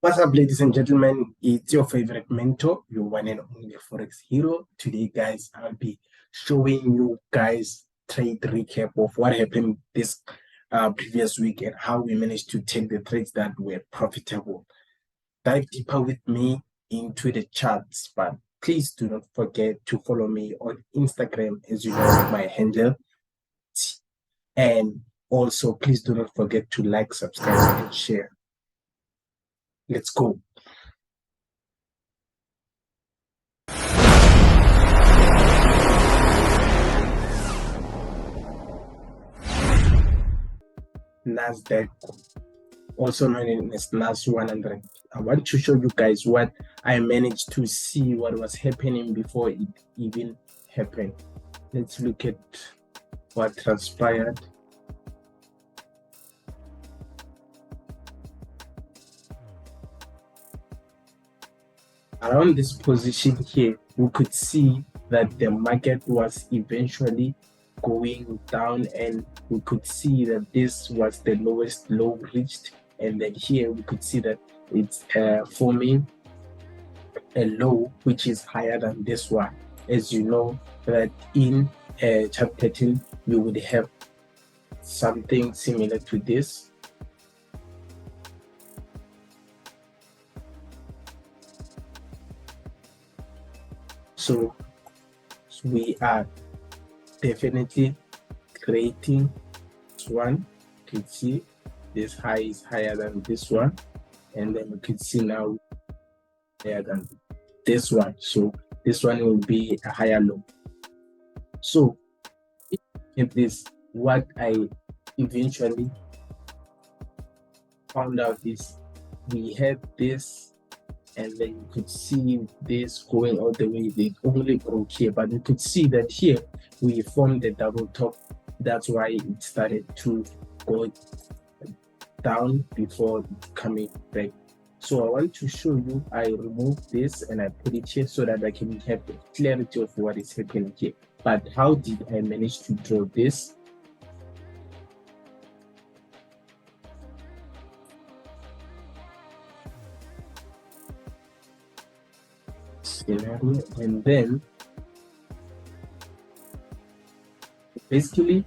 What's up, ladies and gentlemen? It's your favorite mentor, your one and only Forex hero. Today, guys, I'll be showing you guys trade recap of what happened this previous week and how we managed to take the trades that were profitable. Dive deeper with me into the charts, but please do not forget to follow me on Instagram, as you know my handle. And also, please do not forget to like, subscribe, and share. Let's go. Nasdaq, also known as NAS 100. I want to show you guys what I managed to see what was happening before it even happened. Let's look at what transpired. Around this position here, we could see that the market was eventually going down, and we could see that this was the lowest low reached, and then here we could see that it's forming a low which is higher than this one. As you know that in chart 13 you would have something similar to this. So we are definitely creating this one. You can see this high is higher than this one, and then you can see now higher than this one. So this one will be a higher low. So if this, what I eventually found out is we have this, and then you could see this going all the way. They only broke here, but you could see that here we formed a double top. That's why it started to go down before coming back. So I want to show you, I removed this and I put it here so that I can have the clarity of what is happening here. But how did I manage to draw this? Scenario, and then basically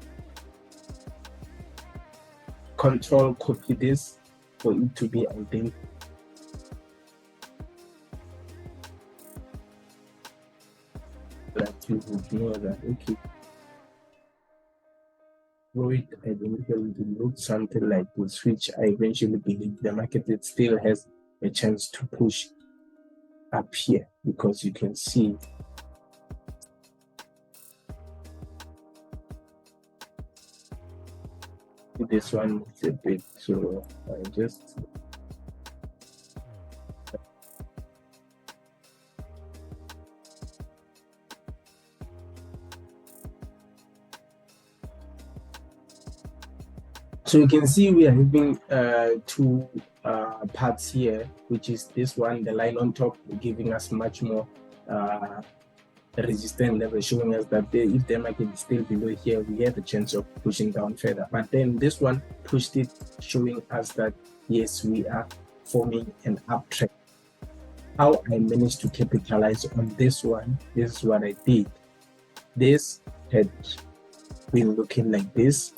control copy this for it to be identical. That you would know that, okay, it identically look something like this, which I eventually believe the market it still has a chance to push up here, because you can see this one is a bit, so I just so you can see we are having two parts here, which is this one, the line on top, giving us much more resistance level, showing us that if the market is still below here, we have a chance of pushing down further. But then this one pushed it, showing us that yes, we are forming an uptrend. How I managed to capitalize on this one, this is what I did. This had been looking like this.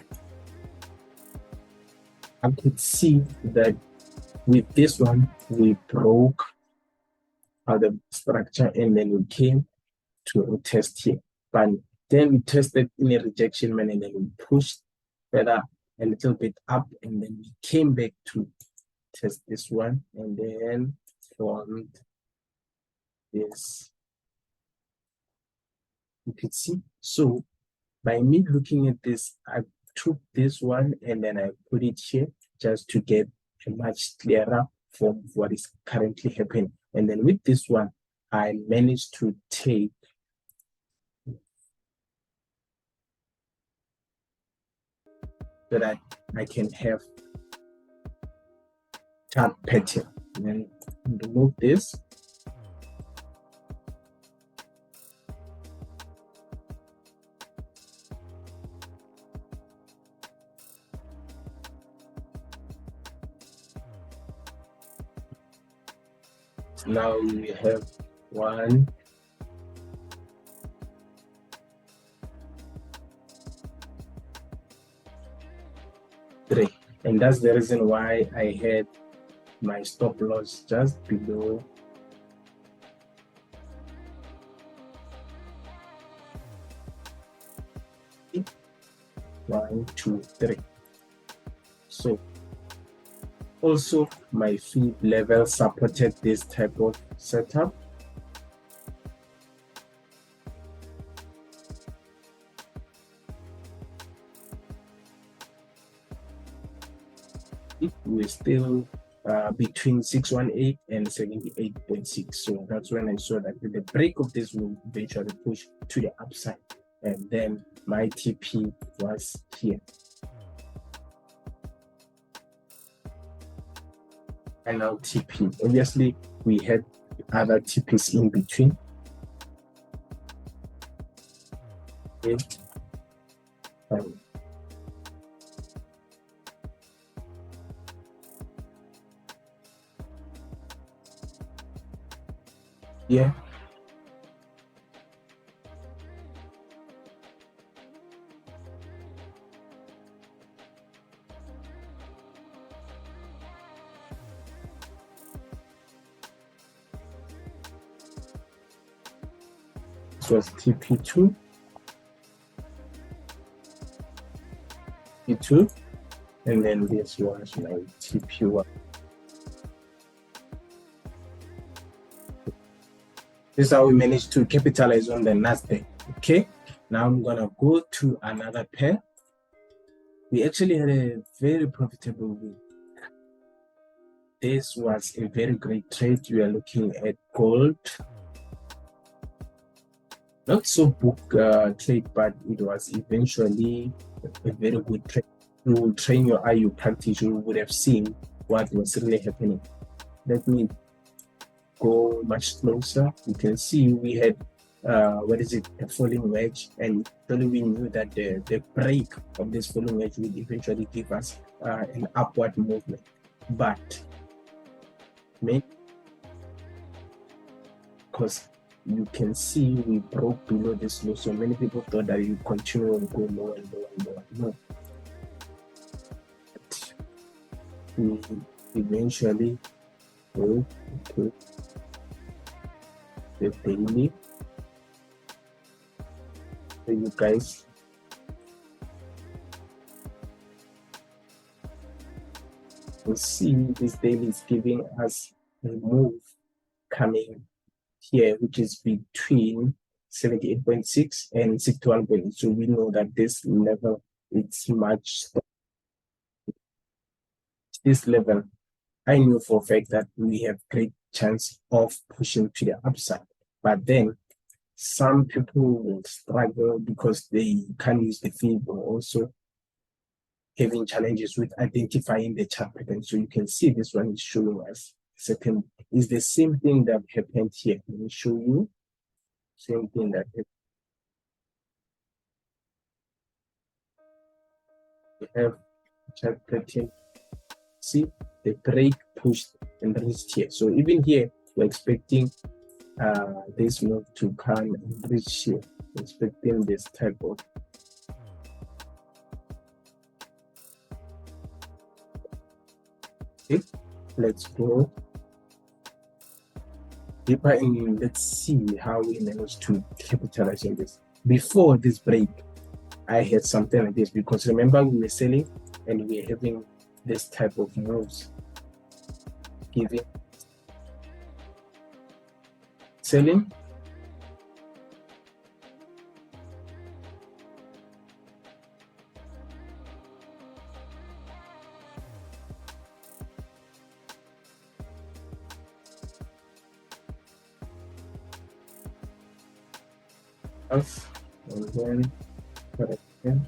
I could see that with this one, we broke out the structure, and then we came to a test here. But then we tested in a rejection manner, and then we pushed further a little bit up, and then we came back to test this one, and then formed this. You can see. So by me looking at this, I took this one and then I put it here just to get a much clearer form of what is currently happening. And then with this one, I managed to take so that I can have chart pattern. And then remove this. Now we have 1, 3, and that's the reason why I had my stop loss just below 1, 2, 3. So also my fee level supported this type of setup. We're still between 618 and 78.6. So that's when I saw that the break of this will eventually push to the upside. And then my TP was here. And now TP. Obviously, we had other TPs in between. Okay. Yeah. This was TP2, P2, and then this was my TP1. This is how we managed to capitalize on the Nasdaq. Okay, now I'm gonna go to another pair. We actually had a very profitable week. This was a very great trade. We are looking at gold. Not so book trade, but it was eventually a very good trade. You will train your eye, you practice, you would have seen what was really happening. Let me go much closer. You can see we had a falling wedge, and actually we knew that the break of this falling wedge would eventually give us an upward movement, but because you can see we broke below this low, so many people thought that you continue and go lower and lower and lower. No, but we eventually go to the daily. So you guys will see this daily is giving us a move coming here, which is between 78.6 and 61.8. So we know that this level, it's much. This level, I knew for a fact that we have great chance of pushing to the upside. But then some people will struggle because they can't use the fib, or also having challenges with identifying the chart pattern. So you can see this one is showing us certain, is the same thing that happened here. Let me show you. Same thing that happened. We have chart pattern. See, the break pushed and reached here. So even here, we're expecting this move to come and reach here. We're expecting this type of. Okay, let's go deeper in. Let's see how we managed to capitalize on this. Before this break, I had something like this, because remember we were selling and we were having this type of moves, giving, selling, off, and then correction.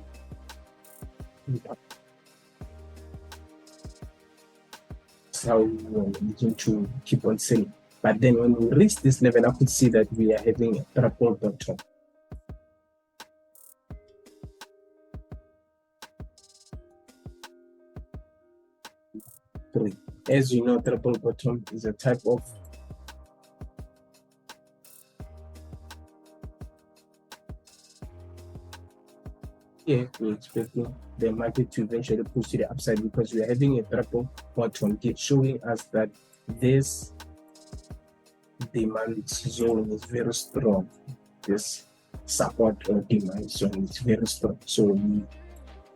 That's how we need to keep on selling. But then when we reach this level, I could see that we are having a triple bottom. As you know, triple bottom is a type of here we're expecting the market to eventually push to the upside because we are having a triple bottom here showing us that this demand zone is very strong. This support or demand zone is very strong. So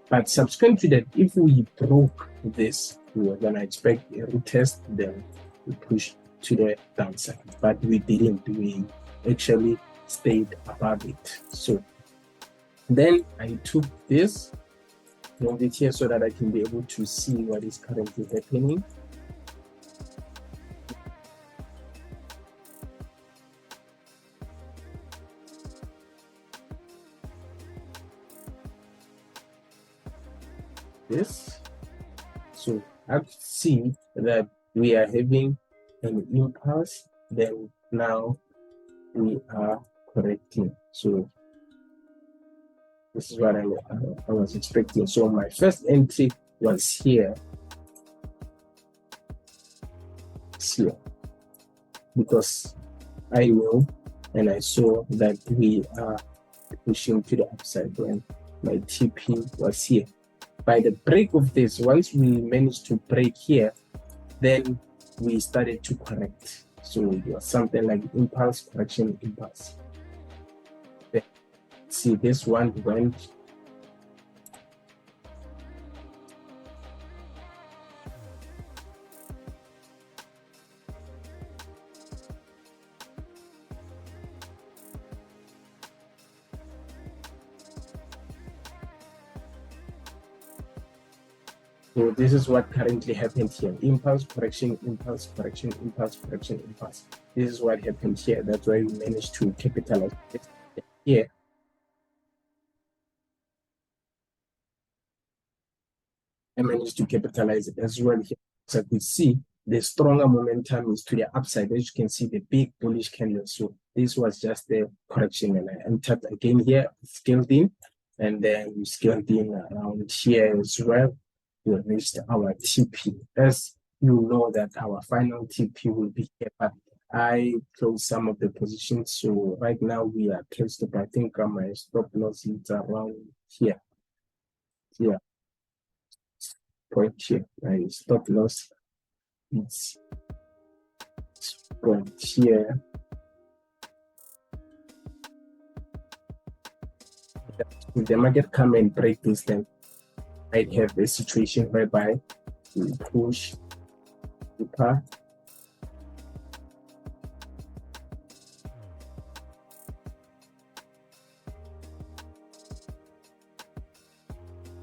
but subsequent to that, if we broke this, we were gonna expect a retest, then we push to the downside. But we didn't. We actually stayed above it. So then I took this, moved it here so that I can be able to see what is currently happening. This. So I see that we are having an impulse, then now we are correcting. So this is what I was expecting. So my first entry was here, because I know and I saw that we are pushing to the upside when my TP was here. By the break of this, once we managed to break here, then we started to correct. So it was something like impulse, correction, impulse. Then, see, this one went. So this is what currently happened here. Impulse, correction, impulse, correction, impulse, correction, impulse. This is what happened here. That's why we managed to capitalize here. I managed to capitalize it as well here. So we see the stronger momentum is to the upside. As you can see, the big bullish candle. So this was just the correction, and I entered again here, scaled in, and then we scaled in around here as well. We reached our TP. As you know that our final TP will be here, but I closed some of the positions. So right now we are close to, I think my stop loss is around here. Here. Point here. My stop loss is point here. If the market come and break this, then I'd have a situation whereby we push deeper.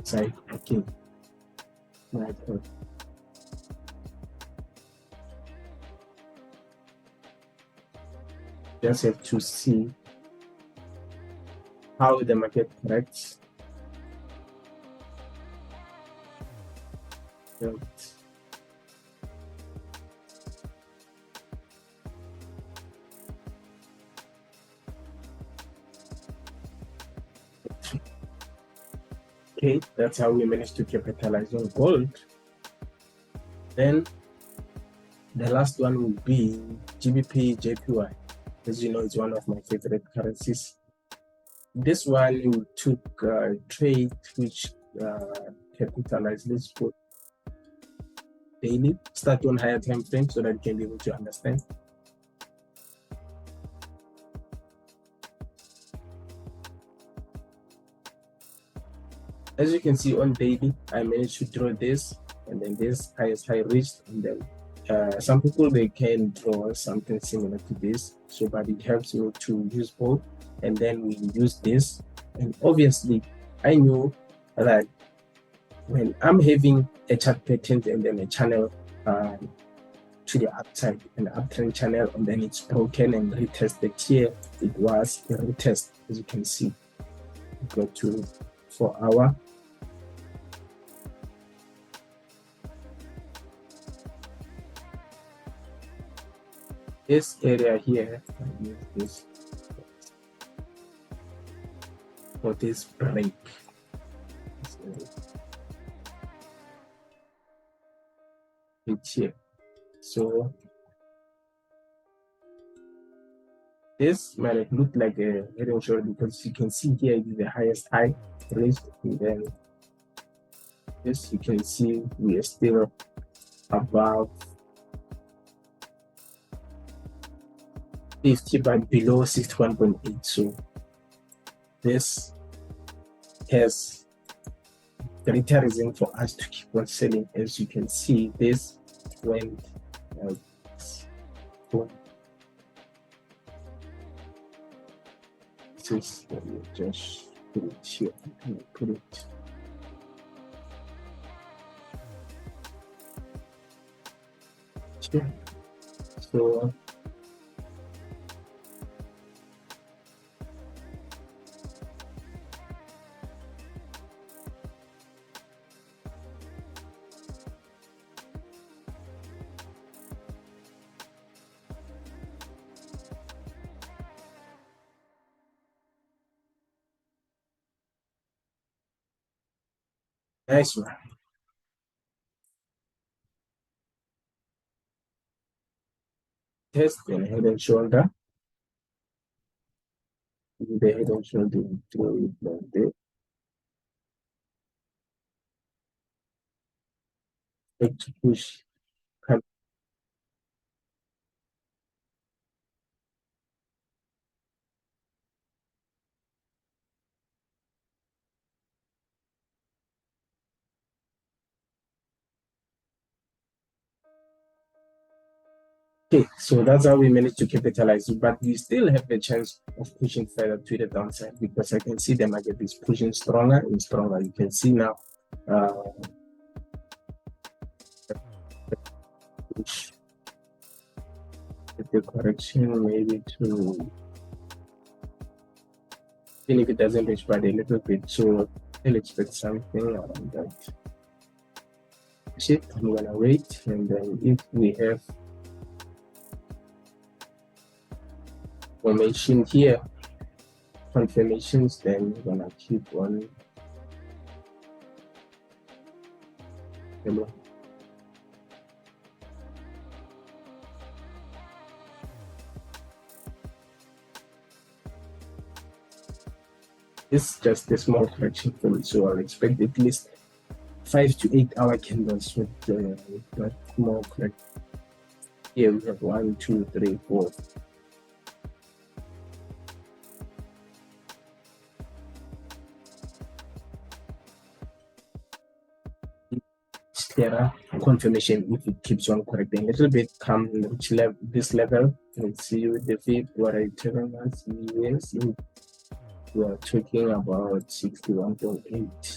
Side, okay. Right. Just have to see how the market corrects. Okay, that's how we managed to capitalize on gold. Then the last one will be GBPJPY. As you know, it's one of my favorite currencies. This one we took trade which capitalized. Let's go daily, start on higher time frame so that you can be able to understand. As you can see on daily, I managed to draw this, and then this highest high reached, and then some people they can draw something similar to this. So, but it helps you to use both, and then we use this. And obviously, I know that when I'm having a chart pattern and then a channel to the upside, an uptrend channel, and then it's broken and retested here, it was a retest, as you can see. Go to 4 hour. This area here, I use this for this break. It's here. So This might have looked like a head and shoulder because you can see here it is the highest high raised, and then this you can see we are still above 50 but below 61.8. So this has greater reason for us to keep on selling. As you can see, this went let me just put it here. Put it. Here. So nice one. Test the head and shoulder. The head and shoulder through it like this. Like to push. Okay, so that's how we managed to capitalize it, but we still have the chance of pushing further to the downside because I can see the market is pushing stronger and stronger. You can see now push the correction maybe to, even if it doesn't reach by a little bit, so I'll expect something around that. Shit, I'm gonna wait, and then if we have formation here, confirmations, then we're gonna keep on. Hello. It's just a small correction for me, so I'll expect at least 5 to 8 hour candles with that small correction. Here we have 1, 2, 3, 4. Confirmation if it keeps on correcting a little bit, come reach this level. Let's see with the fib what I telling us. Yes, we are talking about 61.8.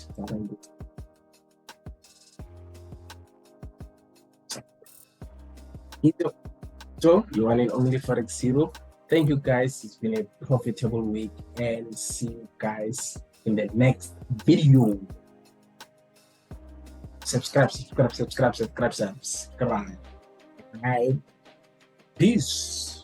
So you want it only for X0. Thank you guys. It's been a profitable week, and see you guys in the next video. Subscribe. Bye. Peace.